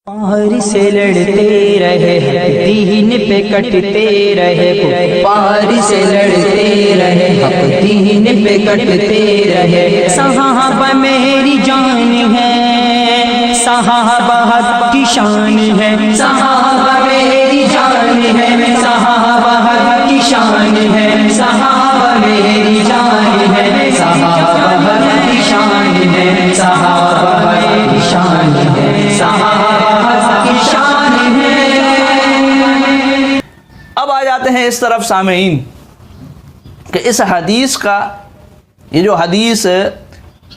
پہاڑ سے لڑتے رہے دین پہ کٹتے رہے، پہاڑ سے لڑتے رہے دین پہ کٹتے رہے۔ صحابہ میری جان ہے، صحابہ حق کی شان ہے، صحابہ میری جان ہے، صحابہ حق کی شان ہے، صحابہ میری جان ہے، صحابہ حق کی شان ہے، صحابہ حق کی شان ہے، صحابہ اب آ جاتے ہیں اس طرف سامعین کہ اس حدیث کا، یہ جو حدیث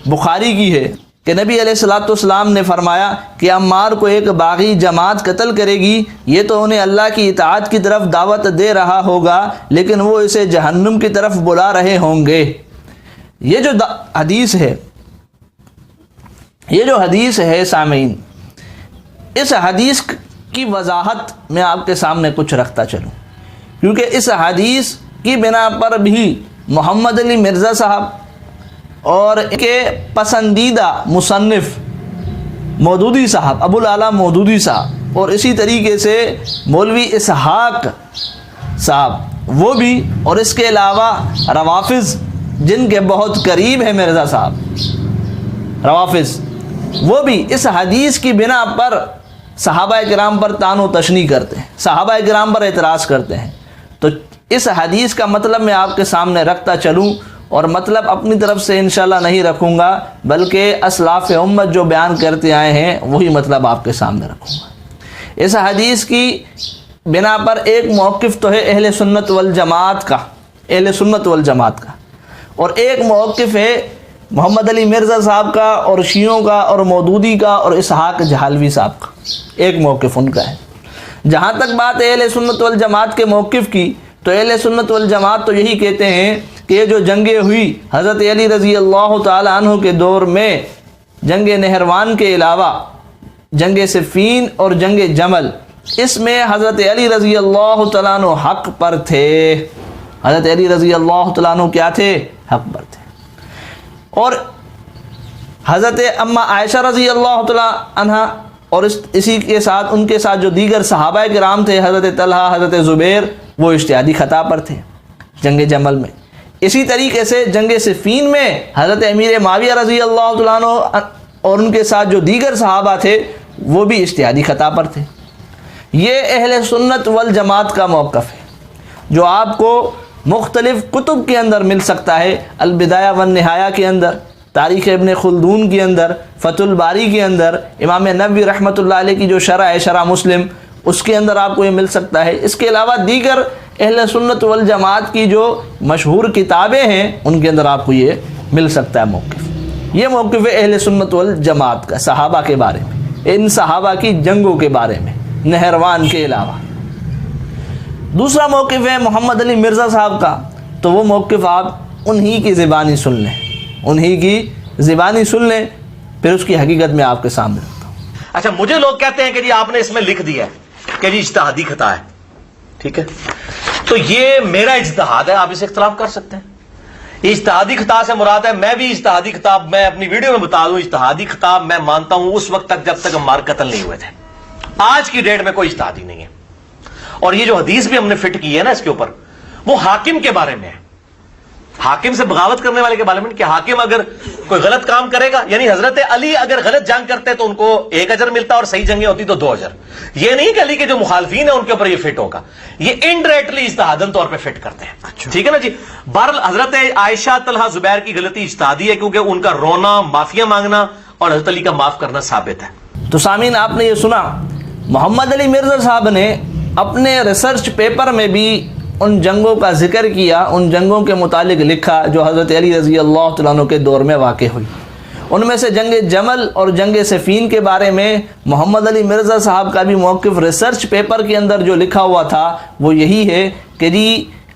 بخاری کی ہے کہ نبی علیہ الصلوۃ والسلام نے فرمایا کہ عمار کو ایک باغی جماعت قتل کرے گی، یہ تو انہیں اللہ کی اطاعت کی طرف دعوت دے رہا ہوگا لیکن وہ اسے جہنم کی طرف بلا رہے ہوں گے۔ یہ جو حدیث ہے، یہ جو حدیث ہے سامعین، اس حدیث کی وضاحت میں آپ کے سامنے کچھ رکھتا چلوں، کیونکہ اس حدیث کی بنا پر بھی محمد علی مرزا صاحب اور ان کے پسندیدہ مصنف مودودی صاحب، ابو الاعلیٰ مودودی صاحب، اور اسی طریقے سے مولوی اسحاق صاحب وہ بھی، اور اس کے علاوہ روافظ جن کے بہت قریب ہے مرزا صاحب، روافظ وہ بھی اس حدیث کی بنا پر صحابہ کرام پر طعن و تشنیع کرتے ہیں، صحابہ کرام پر اعتراض کرتے ہیں۔ تو اس حدیث کا مطلب میں آپ کے سامنے رکھتا چلوں، اور مطلب اپنی طرف سے انشاءاللہ نہیں رکھوں گا، بلکہ اسلاف امت جو بیان کرتے آئے ہیں وہی مطلب آپ کے سامنے رکھوں گا۔ اس حدیث کی بنا پر ایک موقف تو ہے اہل سنت والجماعت کا، اہل سنت والجماعت کا، اور ایک موقف ہے محمد علی مرزا صاحب کا اور شیعوں کا اور مودودی کا اور اسحاق جہالوی صاحب کا، ایک موقف ان کا ہے۔ جہاں تک بات ہے اہل سنت والجماعت کے موقف کی، تو اہل سنت والجماعت تو یہی کہتے ہیں کہ یہ جو جنگیں ہوئی حضرت علی رضی اللہ تعالی عنہ کے دور میں، جنگ نہروان کے علاوہ جنگ صفین اور جنگ جمل، اس میں حضرت علی رضی اللہ تعالیٰ عنہ حق پر تھے، حضرت علی رضی اللہ تعالیٰ عنہ کیا تھے؟ حق پر تھے۔ اور حضرت اما عائشہ رضی اللہ تعالیٰ عنہ اور اسی کے ساتھ ان کے ساتھ جو دیگر صحابہ کرام تھے، حضرت طلحہ، حضرت زبیر، وہ اجتہادی خطا پر تھے جنگ جمل میں۔ اسی طریقے سے جنگ صفین میں حضرت امیر معاویہ رضی اللہ تعالیٰ عنہ اور ان کے ساتھ جو دیگر صحابہ تھے وہ بھی اجتہادی خطا پر تھے۔ یہ اہل سنت والجماعت کا موقف ہے جو آپ کو مختلف کتب کے اندر مل سکتا ہے، البدایہ والنہایہ کے اندر، تاریخ ابن خلدون کے اندر، فتح الباری کے اندر، امام نووی رحمۃ اللہ علیہ کی جو شرح ہے شرح مسلم، اس کے اندر آپ کو یہ مل سکتا ہے۔ اس کے علاوہ دیگر اہل سنت والجماعت کی جو مشہور کتابیں ہیں ان کے اندر آپ کو یہ مل سکتا ہے موقف۔ یہ موقف ہے اہل سنت والجماعت کا صحابہ کے بارے میں، ان صحابہ کی جنگوں کے بارے میں نہروان کے علاوہ۔ دوسرا موقف ہے محمد علی مرزا صاحب کا، تو وہ موقف آپ انہی کی زبانی سن لیں، انہی کی زبانی سن لیں، پھر اس کی حقیقت میں آپ کے سامنے رکھتا ہوں۔ اچھا، مجھے لوگ کہتے ہیں کہ جی آپ نے اس میں لکھ دیا ہے کہ جی اجتہادی خطا ہے، ٹھیک ہے، تو یہ میرا اجتہاد ہے، آپ اسے اختلاف کر سکتے ہیں۔ اجتہادی خطا سے مراد ہے، میں بھی اجتہادی خطا، میں اپنی ویڈیو میں بتا دوں، اجتہادی خطا میں مانتا ہوں اس وقت تک جب تک عمار قتل نہیں ہوئے تھے۔ آج کی ڈیٹ میں کوئی اجتہادی نہیں ہے، اور یہ جو حدیث بھی ہم نے فٹ کی ہے نا اس کے اوپر، وہ حاکم کے بارے میں ہے، حاکم سے بغاوت کرنے والے کے بارے میں، کہ حاکم اگر کوئی غلط کام کرے گا، یعنی حضرت علی اگر غلط جنگ کرتے تو ان کو 1 اجر ملتا اور صحیح جنگیں ہوتی تو 2 اجر۔ یہ نہیں کہ علی کے جو مخالفین ہیں ان کے اوپر یہ فٹ ہوگا، یہ انڈائریکٹلی اجتہادن طور پہ فٹ کرتے ہیں، ٹھیک ہے نا جی۔ بہرحال حضرت عائشہ، طلحہ، زبیر کی غلطی اجتہادی ہے، کیونکہ ان کا رونا، معافیاں مانگنا اور حضرت علی کا معاف کرنا ثابت ہے۔ تو سامعین، آپ نے یہ سنا، محمد علی مرزا صاحب نے اپنے ریسرچ پیپر میں بھی ان جنگوں کا ذکر کیا، ان جنگوں کے متعلق لکھا جو حضرت علی رضی اللہ تعالیٰ عنہ کے دور میں واقع ہوئی۔ ان میں سے جنگ جمل اور جنگ صفین کے بارے میں محمد علی مرزا صاحب کا بھی موقف ریسرچ پیپر کے اندر جو لکھا ہوا تھا وہ یہی ہے کہ جی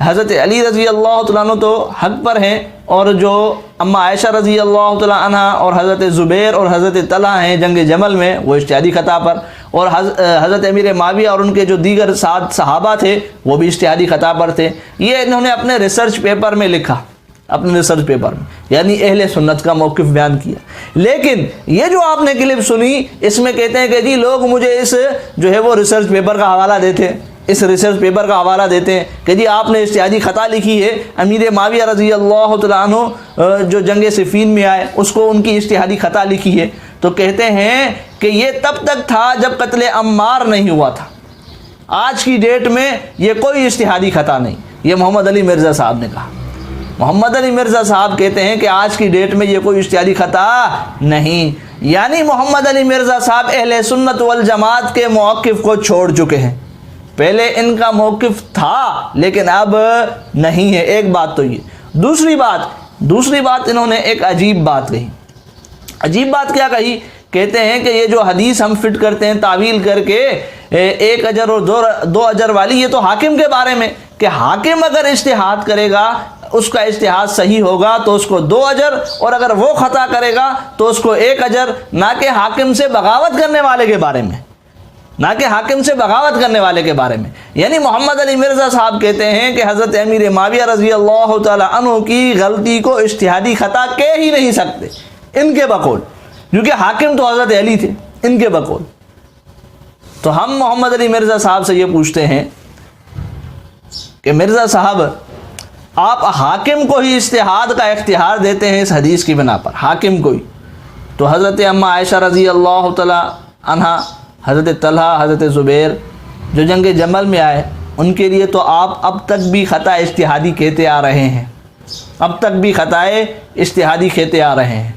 حضرت علی رضی اللہ تعالیٰ عنہ تو حق پر ہیں، اور جو اما عائشہ رضی اللہ تعالیٰ عنہ اور حضرت زبیر اور حضرت طلحہ ہیں جنگ جمل میں، وہ اجتہادی خطا پر، اور حضرت امیر معاویہ اور ان کے جو دیگر 7 صحابہ تھے وہ بھی اجتہادی خطا پر تھے۔ یہ انہوں نے اپنے ریسرچ پیپر میں لکھا، اپنے ریسرچ پیپر میں، یعنی اہل سنت کا موقف بیان کیا۔ لیکن یہ جو آپ نے کلپ سنی، اس میں کہتے ہیں کہ جی لوگ مجھے اس جو ہے وہ ریسرچ پیپر کا حوالہ دیتے ہیں، اس ریسرچ پیپر کا حوالہ دیتے ہیں کہ جی آپ نے اجتہادی خطا لکھی ہے، امیر معاویہ رضی اللہ تعالیٰ عنہ جو جنگ صفین میں آئے اس کو ان کی اجتہادی خطا لکھی ہے، تو کہتے ہیں کہ یہ تب تک تھا جب قتل عمار نہیں ہوا تھا، آج کی ڈیٹ میں یہ کوئی اجتہادی خطا نہیں۔ یہ محمد علی مرزا صاحب نے کہا، محمد علی مرزا صاحب کہتے ہیں کہ آج کی ڈیٹ میں یہ کوئی اجتہادی خطا نہیں، یعنی محمد علی مرزا صاحب اہل سنت والجماعت کے موقف کو چھوڑ چکے ہیں۔ پہلے ان کا موقف تھا لیکن اب نہیں ہے، ایک بات تو یہ۔ دوسری بات انہوں نے ایک عجیب بات کہی۔ عجیب بات کیا کہی؟ کہتے ہیں کہ یہ جو حدیث ہم فٹ کرتے ہیں تعویل کر کے 1 اجر اور 2 اجر والی، یہ تو حاکم کے بارے میں، کہ حاکم اگر اجتہاد کرے گا اس کا اجتہاد صحیح ہوگا تو اس کو 2 اجر، اور اگر وہ خطا کرے گا تو اس کو 1 اجر، نہ کہ حاکم سے بغاوت کرنے والے کے بارے میں، نہ کہ حاکم سے بغاوت کرنے والے کے بارے میں۔ یعنی محمد علی مرزا صاحب کہتے ہیں کہ حضرت امیر معاویہ رضی اللہ تعالی عنہ کی غلطی کو اجتہادی خطا کہہ ہی نہیں سکتے ان کے بقول، کیونکہ حاکم تو حضرت علی تھے ان کے بقول۔ تو ہم محمد علی مرزا صاحب سے یہ پوچھتے ہیں کہ مرزا صاحب آپ حاکم کو ہی اجتہاد کا اختیار دیتے ہیں اس حدیث کی بنا پر، حاکم کو ہی، تو حضرت اما عائشہ رضی اللہ تعالی عنہا، حضرت طلحہ، حضرت زبیر جو جنگ جمل میں آئے، ان کے لیے تو آپ اب تک بھی خطا اجتہادی کہتے آ رہے ہیں، اب تک بھی خطائے اجتہادی کہتے آ رہے ہیں،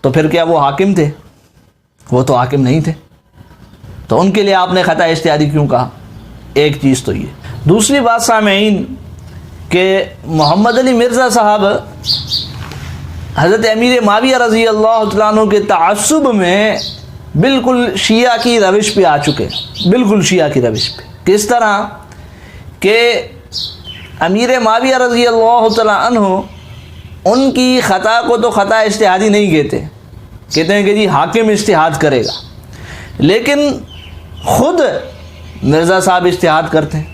تو پھر کیا وہ حاکم تھے؟ وہ تو حاکم نہیں تھے، تو ان کے لیے آپ نے خطا اجتہادی کیوں کہا؟ ایک چیز تو یہ۔ دوسری بات سامعین کہ محمد علی مرزا صاحب حضرت امیر معاویہ رضی اللہ تعالیٰ عنہ کے تعصب میں بالکل شیعہ کی روش پہ آ چکے، بالکل شیعہ کی روش پہ۔ کس طرح کہ امیر معاویہ رضی اللہ تعالیٰ عنہ ان کی خطا کو تو خطا اجتہادی نہیں کہتے ہیں کہ جی حاکم اجتہاد کرے گا، لیکن خود مرزا صاحب اجتہاد کرتے ہیں،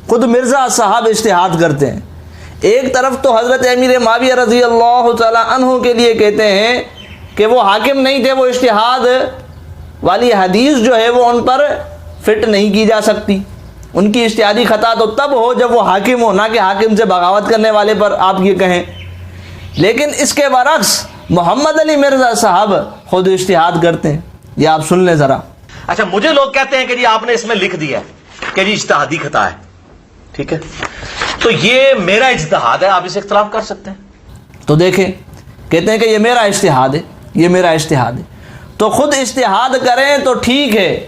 خود مرزا صاحب اجتہاد کرتے ہیں۔ ایک طرف تو حضرت امیر معاویہ رضی اللہ تعالی عنہ کے لیے کہتے ہیں کہ وہ حاکم نہیں تھے، وہ اجتہاد والی حدیث جو ہے وہ ان پر فٹ نہیں کی جا سکتی، ان کی اجتہادی خطا تو تب ہو جب وہ حاکم ہو، نہ کہ حاکم سے بغاوت کرنے والے پر آپ یہ کہیں۔ لیکن اس کے برعکس محمد علی مرزا صاحب خود اجتہاد کرتے ہیں، یہ آپ سن لیں ذرا۔ اچھا، مجھے لوگ کہتے ہیں کہ جی آپ نے اس میں لکھ دیا ہے کہ جی اجتہادی خطا ہے، ٹھیک ہے، تو یہ میرا اجتہاد ہے، آپ اسے اختلاف کر سکتے ہیں۔ تو دیکھیں، کہتے ہیں کہ یہ میرا اجتہاد ہے، یہ میرا اجتہاد ہے، تو خود اجتہاد کریں تو ٹھیک ہے،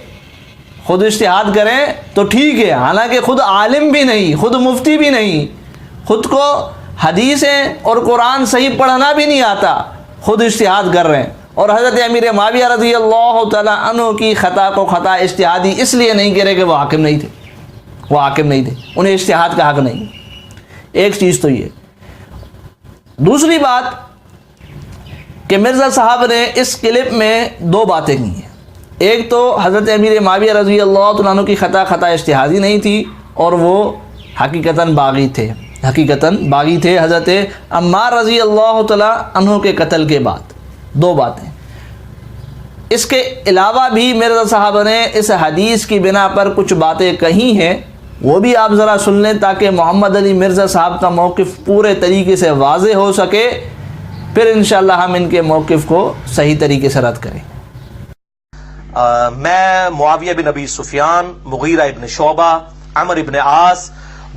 خود اجتہاد کریں تو ٹھیک ہے، حالانکہ خود عالم بھی نہیں، خود مفتی بھی نہیں، خود کو حدیثیں اور قرآن صحیح پڑھنا بھی نہیں آتا، خود اجتہاد کر رہے ہیں۔ اور حضرت امیر معاویہ رضی اللہ تعالی عنہ کی خطا کو خطا اجتہادی اس لیے نہیں کہہ رہے کہ وہ حاکم نہیں تھے، وہ حاکم نہیں تھے، انہیں اجتہاد کا حق نہیں۔ ایک چیز تو یہ۔ دوسری بات کہ مرزا صاحب نے اس کلپ میں 2 باتیں کی ہیں۔ ایک تو حضرت امیر معاویہ رضی اللہ تعالیٰ عنہ کی خطا اجتہادی نہیں تھی، اور وہ حقیقتاً باغی تھے، حقیقتاً باغی تھے حضرت عمار رضی اللہ تعالیٰ عنہ کے قتل کے بعد۔ 2 باتیں۔ اس کے علاوہ بھی مرزا صاحب نے اس حدیث کی بنا پر کچھ باتیں کہی ہیں، وہ بھی آپ ذرا سن لیں تاکہ محمد علی مرزا صاحب کا موقف پورے طریقے سے واضح ہو سکے، پھر انشاءاللہ ہم ان کے موقف کو صحیح طریقے سے رد کریں۔ میں معاویہ بن ابی سفیان، مغیرہ ابن شعبہ، عمر ابن عاص،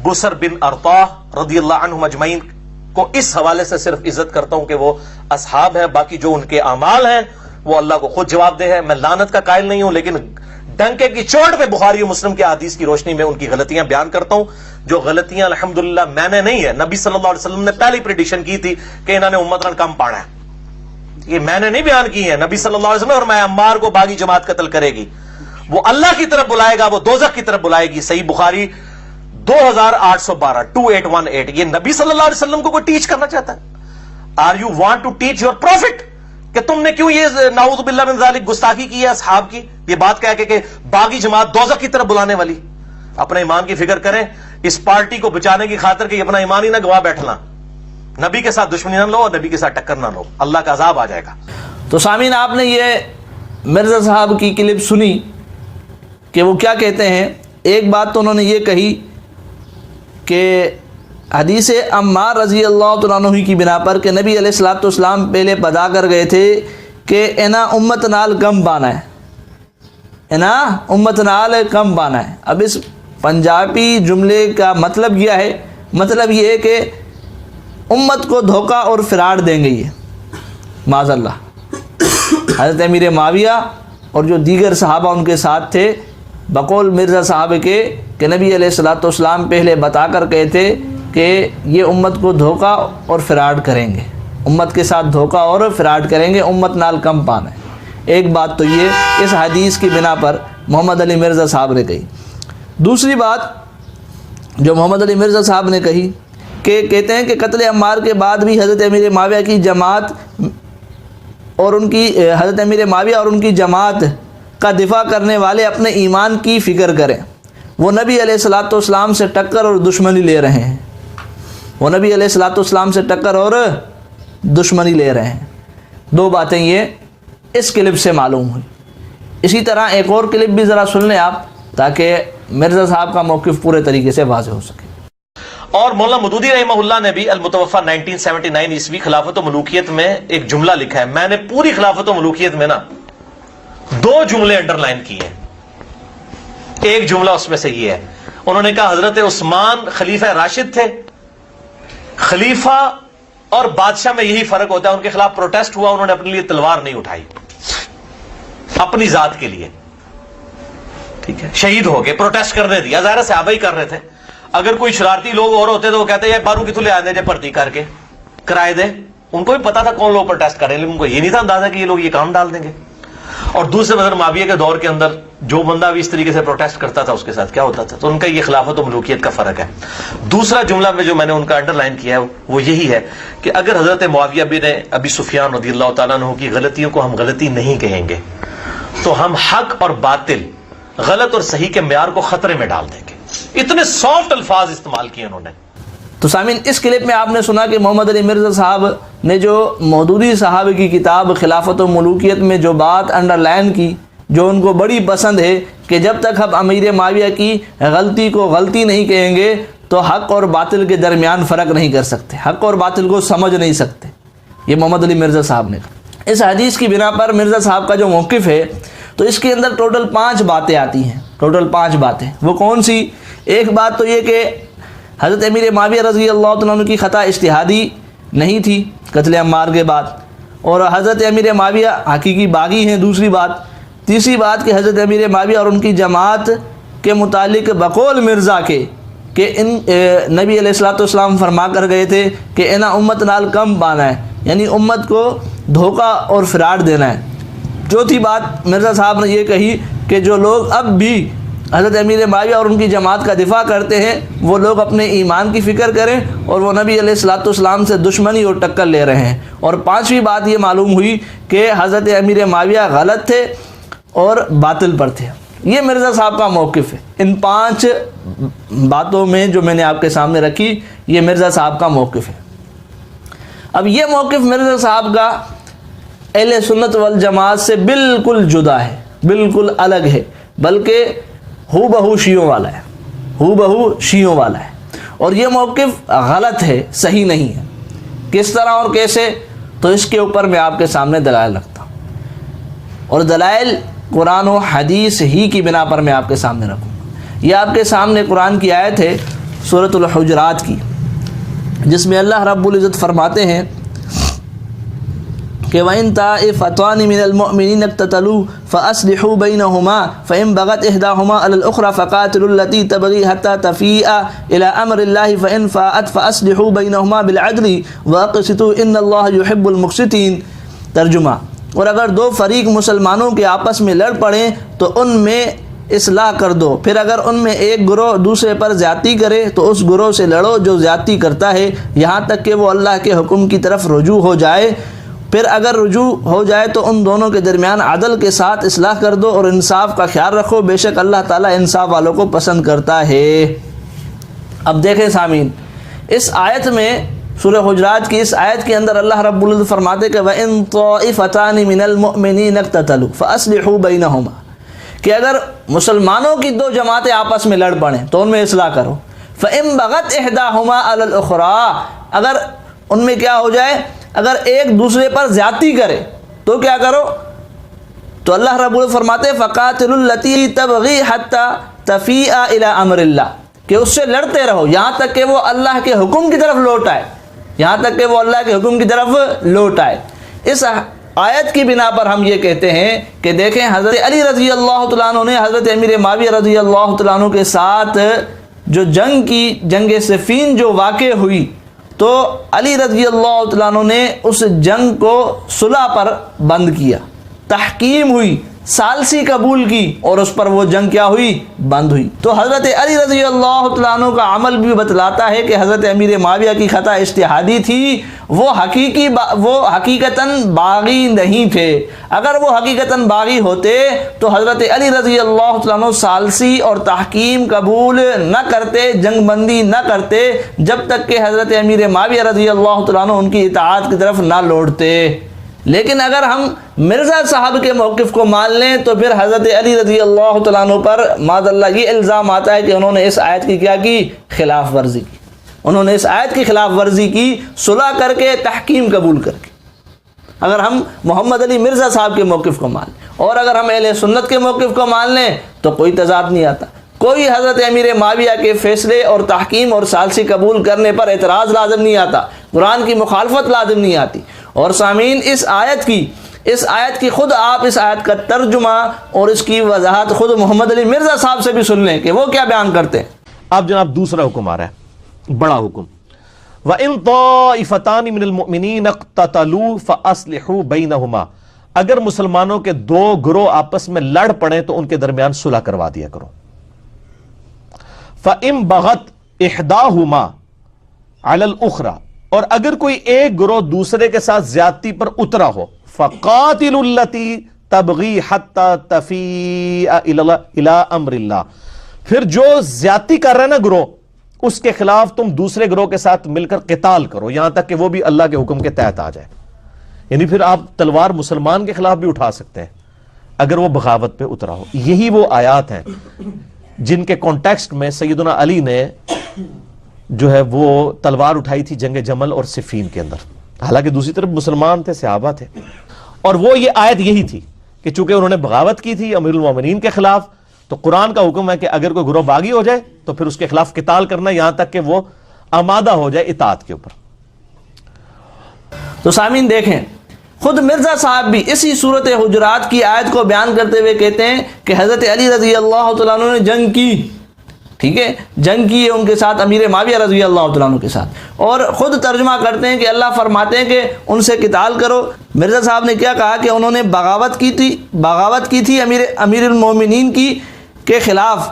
بسر بن ارطاح رضی اللہ عنہم اجمعین کو اس حوالے سے صرف عزت کرتا ہوں کہ وہ اصحاب ہیں، باقی جو ان کے اعمال ہیں وہ اللہ کو خود جواب دہ ہے۔ میں لعنت کا قائل نہیں ہوں، لیکن ڈنکے کی چوٹ پہ بخاری و مسلم کے حدیث کی روشنی میں ان کی غلطیاں بیان کرتا ہوں، جو غلطیاں الحمدللہ میں نے نہیں ہے، نبی صلی اللہ علیہ وسلم نے پہلی پریڈکشن کی تھی کہ انہوں نے امتن کم پانا ہے، یہ میں نے نہیں بیان کی ہے، نبی صلی اللہ علیہ وسلم نے فرمایا عمار کو باغی جماعت قتل کرے گی، وہ اللہ کی طرف بلائے گا، وہ دوزخ کی طرف بلائے گی۔ صحیح بخاری 2812 2818۔ یہ نبی صلی اللہ علیہ وسلم کو کوئی ٹیچ کرنا چاہتا ہے؟ Are you want to teach your profit کہ تم نے کیوں یہ نعوذ باللہ من ذالک گستاخی کی ہے اصحاب کی، یہ بات کہہ کہ باغی جماعت دوزخ کی طرف بلانے والی؟ اپنے ایمان کی فکر کریں۔ اس پارٹی کو بچانے کی خاطر کہ یہ اپنا ایمان ہی نہ گوا بیٹھنا، نبی کے ساتھ دشمنی نہ لو اور نبی کے ساتھ ٹکر نہ لو، اللہ کا عذاب آ جائے گا۔ تو سامعین، آپ نے یہ مرزا صاحب کی کلپ سنی کہ وہ کیا کہتے ہیں۔ ایک بات تو انہوں نے یہ کہی کہ حدیث عمار رضی اللہ تعالیٰ عنہ کی بنا پر کہ نبی علیہ الصلوۃ والسلام پہلے بتا کر گئے تھے کہ انا امت نال کم بانا ہے، انا امت نال کم بانا ہے۔ اب اس پنجابی جملے کا مطلب کیا ہے؟ مطلب یہ ہے کہ امت کو دھوکہ اور فراڈ دیں گے یہ، معاذ اللہ۔ حضرت امیر معاویہ اور جو دیگر صحابہ ان کے ساتھ تھے، بقول مرزا صاحب کے کہ نبی علیہ الصلوۃ والسلام پہلے بتا کر گئے تھے کہ یہ امت کو دھوکہ اور فراڈ کریں گے، امت کے ساتھ دھوکہ اور فراڈ کریں گے، امت نال کم پانا ہے۔ ایک بات تو یہ اس حدیث کی بنا پر محمد علی مرزا صاحب نے کہی۔ دوسری بات جو محمد علی مرزا صاحب نے کہی کہ کہتے ہیں کہ قتل عمار کے بعد بھی حضرت امیر معاویہ کی جماعت اور ان کی حضرت امیر معاویہ اور ان کی جماعت کا دفاع کرنے والے اپنے ایمان کی فکر کریں، وہ نبی علیہ الصلوۃ والسلام سے ٹکر اور دشمنی لے رہے ہیں، وہ نبی علیہ الصلوۃ والسلام سے ٹکر اور دشمنی لے رہے ہیں۔ دو باتیں یہ اس کلپ سے معلوم ہوئی۔ اسی طرح ایک اور کلپ بھی ذرا سن لیں آپ تاکہ مرزا صاحب کا موقف پورے طریقے سے واضح ہو سکے۔ اور مولانا مودودی رحمہ اللہ نے بھی المتوفی 1979 عیسوی خلافت و ملوکیت میں ایک جملہ لکھا ہے۔ میں نے پوری خلافت و ملوکیت میں نا 2 جملے انڈر لائن کیے ہیں۔ ایک جملہ اس میں سے یہ ہے، انہوں نے کہا حضرت عثمان خلیفہ راشد تھے، خلیفہ اور بادشاہ میں یہی فرق ہوتا ہے، ان کے خلاف پروٹیسٹ ہوا، انہوں نے اپنے لیے تلوار نہیں اٹھائی، اپنی ذات کے لیے، ٹھیک ہے، شہید ہو گئے، پروٹیسٹ کرنے دیا، ظاہر صحابہ ہی کر رہے تھے۔ اگر کوئی شرارتی لوگ اور ہوتے تو وہ کہتے ہیں بارو کتوں لے آنے دے بھرتی کر کے کرائے دے، ان کو بھی پتا تھا کون لوگ پروٹیسٹ کر رہے ہیں، لیکن ان کو یہ نہیں تھا اندازہ کہ یہ لوگ یہ کام ڈال دیں گے۔ اور دوسرے حضرت معاویہ کے دور کے اندر جو بندہ بھی اس طریقے سے پروٹیسٹ کرتا تھا اس کے ساتھ کیا ہوتا تھا، تو ان کا یہ خلافت و ملوکیت کا فرق ہے۔ دوسرا جملہ میں جو میں نے ان کا انڈر لائن کیا ہے وہ یہی ہے کہ اگر حضرت معاویہ بن ابی سفیان رضی اللہ تعالیٰ عنہ کی غلطیوں کو ہم غلطی نہیں کہیں گے تو ہم حق اور باطل، غلط اور صحیح کے معیار کو خطرے میں ڈال دیں گے۔ اتنے سافٹ الفاظ استعمال کیے انہوں نے۔ تو سامعین، اس کلپ میں آپ نے سنا کہ محمد علی مرزا صاحب نے جو مودودی صاحب کی کتاب خلافت و ملوکیت میں جو بات انڈر لائن کی، جو ان کو بڑی پسند ہے کہ جب تک ہم امیر معاویہ کی غلطی کو غلطی نہیں کہیں گے تو حق اور باطل کے درمیان فرق نہیں کر سکتے، حق اور باطل کو سمجھ نہیں سکتے، یہ محمد علی مرزا صاحب نے کہا۔ اس حدیث کی بنا پر مرزا صاحب کا جو موقف ہے تو اس کے اندر ٹوٹل 5 باتیں آتی ہیں، ٹوٹل 5 باتیں۔ وہ کون سی؟ ایک بات تو یہ کہ حضرت امیر معاویہ رضی اللہ تعالیٰ عنہ کی خطا اجتہادی نہیں تھی قتل عمار کے بعد، اور حضرت امیر معاویہ حقیقی باغی ہیں، دوسری بات۔ تیسری بات کہ حضرت امیر معاویہ اور ان کی جماعت کے متعلق بقول مرزا کے کہ ان نبی علیہ الصلوۃ والسلام فرما کر گئے تھے کہ انا امت نال کم بانا ہے، یعنی امت کو دھوکہ اور فراڈ دینا ہے۔ چوتھی بات مرزا صاحب نے یہ کہی کہ جو لوگ اب بھی حضرت امیر معاویہ اور ان کی جماعت کا دفاع کرتے ہیں وہ لوگ اپنے ایمان کی فکر کریں اور وہ نبی علیہ الصلوۃ والسلام سے دشمنی اور ٹکر لے رہے ہیں۔ اور 5ویں بات یہ معلوم ہوئی کہ حضرت امیر معاویہ غلط تھے اور باطل پر تھے۔ یہ مرزا صاحب کا موقف ہے۔ ان 5 باتوں میں جو میں نے آپ کے سامنے رکھی، یہ مرزا صاحب کا موقف ہے۔ اب یہ موقف مرزا صاحب کا اہل سنت والجماعت سے بالکل جدا ہے، بالکل الگ ہے، بلکہ ہو بہو شیعوں والا ہے، ہو بہو شیعوں والا ہے۔ اور یہ موقف غلط ہے، صحیح نہیں ہے۔ کس طرح اور کیسے؟ تو اس کے اوپر میں آپ کے سامنے دلائل رکھتا ہوں، اور دلائل قرآن و حدیث ہی کی بنا پر میں آپ کے سامنے رکھوں گا۔ یہ آپ کے سامنے قرآن کی آیت ہے سورۃ الحجرات کی، جس میں اللہ رب العزت فرماتے ہیں کہ وَإِن طَائِفَتَانِ مِنَ الْمُؤْمِنِينَ اقْتَتَلُوا فَأَصْلِحُوا بَيْنَهُمَا فَإِن بَغَتْ إِحْدَاهُمَا عَلَى الْأُخْرَى فَقَاتِلُوا الَّتِي تَبْغِي حَتَّى تَفِيءَ إِلَى أَمْرِ اللَّهِ فَإِن فَاءَتْ فَأَصْلِحُوا بَيْنَهُمَا بِالْعَدْلِ وَأَقْسِطُوا إِنَّ اللَّهَ يُحِبُّ الْمُقْسِطِينَ۔ ترجمہ: اور اگر 2 فریق مسلمانوں کے آپس میں لڑ پڑیں تو ان میں اصلاح کر دو، پھر اگر ان میں ایک گروہ دوسرے پر زیادتی کرے تو اس گروہ سے لڑو جو زیادتی کرتا ہے، یہاں تک کہ وہ اللہ کے حکم کی طرف رجوع ہو جائے۔ پھر اگر رجوع ہو جائے تو ان دونوں کے درمیان عدل کے ساتھ اصلاح کر دو اور انصاف کا خیال رکھو، بے شک اللہ تعالیٰ انصاف والوں کو پسند کرتا ہے۔ اب دیکھیں سامعین، اس آیت میں سورہ حجرات کی اس آیت کے اندر اللہ رب العزت فرماتے کہ وَإِن طَائِفَتَانِ مِنَ الْمُؤْمِنِينَ اقْتَتَلُوا فَأَصْلِحُوا بَيْنَهُمَا، کہ اگر مسلمانوں کی دو جماعتیں آپس میں لڑ پڑیں تو ان میں اصلاح کرو. فَإِن بَغَتْ إِحْدَاهُمَا عَلَى الْأُخْرَىٰ، اگر ان میں کیا ہو جائے، اگر ایک دوسرے پر زیادتی کرے تو کیا کرو، تو اللہ رب العزت فرماتے فَقَاتِلُوا الَّتِي تَبْغِي حَتَّى تَفِيءَ إِلَىٰ أَمْرِ اللَّهِ، کہ اس سے لڑتے رہو یہاں تک کہ وہ اللہ کے حکم کی طرف لوٹ آئے، یہاں تک کہ وہ اللہ کے حکم کی طرف لوٹ آئے. اس آیت کی بنا پر ہم یہ کہتے ہیں کہ دیکھیں حضرت علی رضی اللہ تعالیٰ عنہ نے حضرت امیر معاویہ رضی اللہ تعالیٰ عنہ کے ساتھ جو جنگ صفین جو واقع ہوئی، تو علی رضی اللہ تعالیٰ عنہ نے اس جنگ کو صلح پر بند کیا، تحکیم ہوئی، ثالثی قبول کی، اور اس پر وہ جنگ کیا ہوئی، بند ہوئی. تو حضرت علی رضی اللہ تعالیٰ عنہ کا عمل بھی بتلاتا ہے کہ حضرت امیر معاویہ کی خطا اجتہادی تھی، وہ حقیقتاً باغی نہیں تھے. اگر وہ حقیقتاً باغی ہوتے تو حضرت علی رضی اللہ تعالیٰ عنہ ثالثی اور تحکیم قبول نہ کرتے، جنگ بندی نہ کرتے، جب تک کہ حضرت امیر معاویہ رضی اللہ تعالیٰ عنہ ان کی اطاعت کی طرف نہ لوٹتے. لیکن اگر ہم مرزا صاحب کے موقف کو مان لیں تو پھر حضرت علی رضی اللہ تعالیٰ عنہ پر معاذ اللہ یہ الزام آتا ہے کہ انہوں نے اس آیت کی کیا کی، خلاف ورزی کی. انہوں نے اس آیت کی خلاف ورزی کی، صلح کر کے، تحکیم قبول کر کے. اگر ہم محمد علی مرزا صاحب کے موقف کو مان لیں اور اگر ہم اہل سنت کے موقف کو مان لیں تو کوئی تضاد نہیں آتا، کوئی حضرت امیر معاویہ کے فیصلے اور تحکیم اور ثالثی قبول کرنے پر اعتراض لازم نہیں آتا، قرآن کی مخالفت لازم نہیں آتی. اور سامعین، اس آیت کی خود آپ اس آیت کا ترجمہ اور اس کی وضاحت خود محمد علی مرزا صاحب سے بھی سن لیں کہ وہ کیا بیان کرتے ہیں. اب جناب دوسرا حکم آ رہا ہے، بڑا حکم، وَإِن طَائِفَتَانِ مِنَ الْمُؤْمِنِينَ اقْتَتَلُوا فَأَصْلِحُوا بَيْنَهُمَا، اگر مسلمانوں کے دو گروہ آپس میں لڑ پڑیں تو ان کے درمیان صلح کروا دیا کرو. فَإِن بَغَتْ إِحْدَاهُمَا عَلَى الْأُخْرَى، اور اگر کوئی ایک گروہ دوسرے کے ساتھ زیادتی پر اترا ہو، فَقَاتِلُوا الَّتِي تَبْغِي حَتَّى تَفِيءَ إِلَىٰ أَمْرِ اللَّهِ، پھر جو زیادتی کر رہے ہیں نا گروہ، اس کے خلاف تم دوسرے گروہ کے ساتھ مل کر قتال کرو یہاں تک کہ وہ بھی اللہ کے حکم کے تحت آ جائے. یعنی پھر آپ تلوار مسلمان کے خلاف بھی اٹھا سکتے ہیں اگر وہ بغاوت پہ اترا ہو. یہی وہ آیات ہیں جن کے کانٹیکسٹ میں سیدنا علی نے جو ہے وہ تلوار اٹھائی تھی جنگ جمل اور صفین کے اندر. حالانکہ دوسری طرف مسلمان تھے، صحابہ تھے، اور وہ یہ آیت یہی تھی کہ چونکہ انہوں نے بغاوت کی تھی امیر المومنین کے خلاف، تو قرآن کا حکم ہے کہ اگر کوئی گروہ باغی ہو جائے تو پھر اس کے خلاف قتال کرنا یہاں تک کہ وہ آمادہ ہو جائے اطاعت کے اوپر. تو سامعین دیکھیں، خود مرزا صاحب بھی اسی صورت حجرات کی آیت کو بیان کرتے ہوئے کہتے ہیں کہ حضرت علی رضی اللہ تعالیٰ عنہ نے جنگ کی، ٹھیک ہے، جنگ کی ہے ان کے ساتھ، امیر معاویہ رضی اللہ تعالیٰ عنہ کے ساتھ، اور خود ترجمہ کرتے ہیں کہ اللہ فرماتے ہیں کہ ان سے قتال کرو. مرزا صاحب نے کیا کہا کہ انہوں نے بغاوت کی تھی امیر المومنین کی کے خلاف.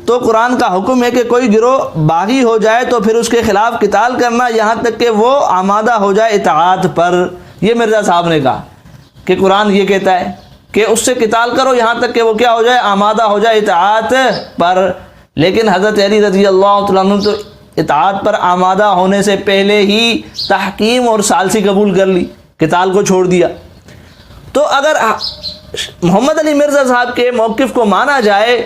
تو قرآن کا حکم ہے کہ کوئی گروہ باغی ہو جائے تو پھر اس کے خلاف قتال کرنا یہاں تک کہ وہ آمادہ ہو جائے اطاعت پر. یہ مرزا صاحب نے کہا کہ قرآن یہ کہتا ہے کہ اس سے قتال کرو یہاں تک کہ وہ کیا ہو جائے، آمادہ ہو جائے اطاعت پر. لیکن حضرت علی رضی اللہ تعالیٰ عنہ تو اطاعت پر آمادہ ہونے سے پہلے ہی تحکیم اور ثالثی قبول کر لی، قتال کو چھوڑ دیا. تو اگر محمد علی مرزا صاحب کے موقف کو مانا جائے،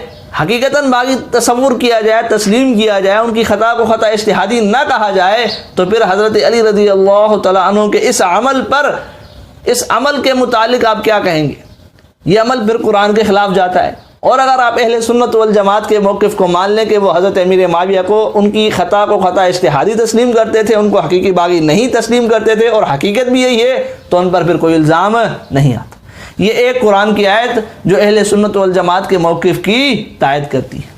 حقیقتاً باغی تصور کیا جائے، تسلیم کیا جائے، ان کی خطا کو خطا اجتہادی نہ کہا جائے، تو پھر حضرت علی رضی اللہ تعالیٰ عنہ کے اس عمل کے متعلق آپ کیا کہیں گے؟ یہ عمل پھر قرآن کے خلاف جاتا ہے. اور اگر آپ اہل سنت والجماعت کے موقف کو مان لیں کہ وہ حضرت امیر معاویہ کو ان کی خطا کو خطا اجتہادی تسلیم کرتے تھے، ان کو حقیقی باغی نہیں تسلیم کرتے تھے، اور حقیقت بھی یہی ہے، تو ان پر پھر کوئی الزام نہیں آتا. یہ ایک قرآن کی آیت جو اہل سنت والجماعت کے موقف کی تائید کرتی ہے.